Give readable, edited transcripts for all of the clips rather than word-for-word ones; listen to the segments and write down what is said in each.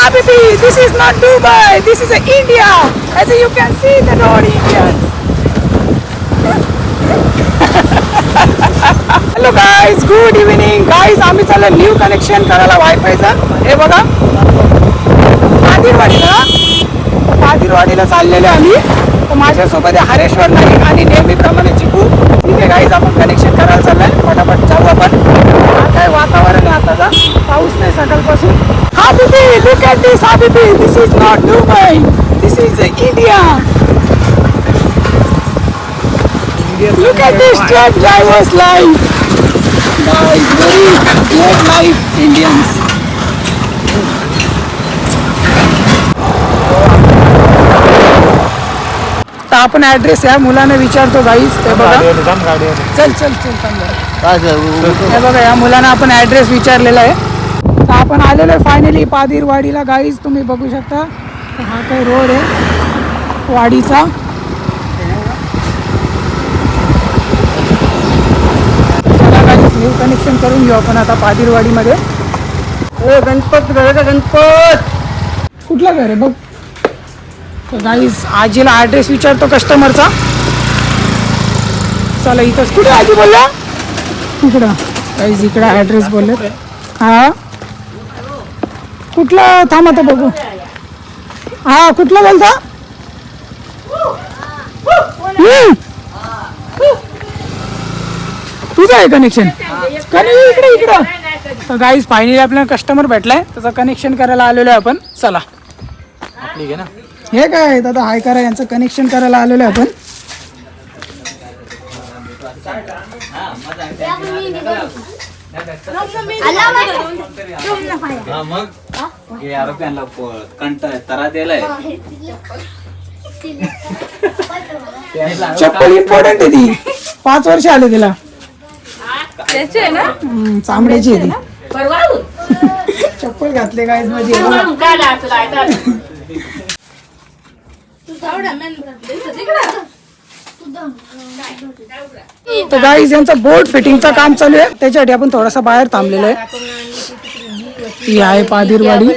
Habibi, this is not Dubai, this is India. As you can see the road Indians. Hello guys, good evening guys. आम्ही चाललो new connection करायला वायफायचं. हे बघा पादीरवाडीला चाललेले आम्ही. तर माझ्यासोबत आहे हरेश्वर नाईक आणि नेहमीप्रमाणे चिकू. ठीक आहे गाईज, आपण कनेक्शन करायला चाललंय. पटापट जाऊ आपण. काय वातावरण आहे आताचा, पाऊस नाही सकाळपासून. Habibi, look at this Habibi, this is not Dubai, this is India. Look at this truck driver's life. Guys, very great life Indians. तर आपण ॲड्रेस या मुलाने विचारतो गाईज. ते बघा, चल चल चल हे बघा, या मुलांना आपण ॲड्रेस विचारलेला आहे. तर आपण आलेलो आहे फायनली पादीरवाडीला गाईज. तुम्ही बघू शकता हा काही रोड आहे वाडीचा. चला गाईज, न्यू कनेक्शन करून घेऊ आपण आता पादीरवाडीमध्ये. गणपत घर का गणपत, कुठला घर आहे बघ. तर गाईज आजीला ॲड्रेस विचारतो कस्टमरचा. चला इथंच. कुठे आजी बोलला? इकडं गाईज, इकडं ॲड्रेस बोलले. हां कुठला, थांब आता बघू. हा कुठला बोलता? तुझं आहे कनेक्शन? इकडे इकडं. तर गाईज फायनली आपल्याला कस्टमर भेटलाय, त्याचं कनेक्शन करायला आलेलो आहे आपण. चला ना, हे काय दादा हाय करा, यांचं कनेक्शन करायला आलेलो आहे आपण. चप्पल इम्पॉर्टंट आहे ती, 5 वर्ष आले तिला. चांबड्याची आहे ती. चप्पल घातले गाईज माझी. तर गाईज यांचं बोर्ड फिटिंगचं काम चालू आहे, त्याच्यासाठी आपण थोडासा बाहेर थांबलेलो आहे. ही आहे पादीरवाडी.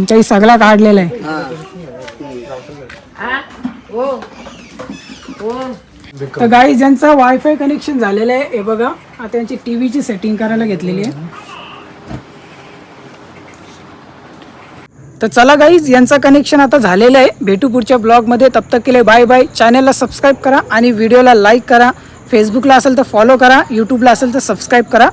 काही सगळा काढलेला आहे. तर गाईज यांचं वायफाय कनेक्शन झालेलं आहे. हे बघा, आता यांची टीव्हीची सेटिंग करायला घेतलेली आहे. तर चला गाईज, यांचं कनेक्शन आता झालेलं आहे. भेटू पुढच्या ब्लॉगमध्ये. तब तक के लिए बाय बाय. चॅनलला सबस्क्राईब करा आणि व्हिडिओला लाईक करा. फेसबुकला असेल तर फॉलो करा, यूट्यूबला असेल तर सबस्क्राईब करा.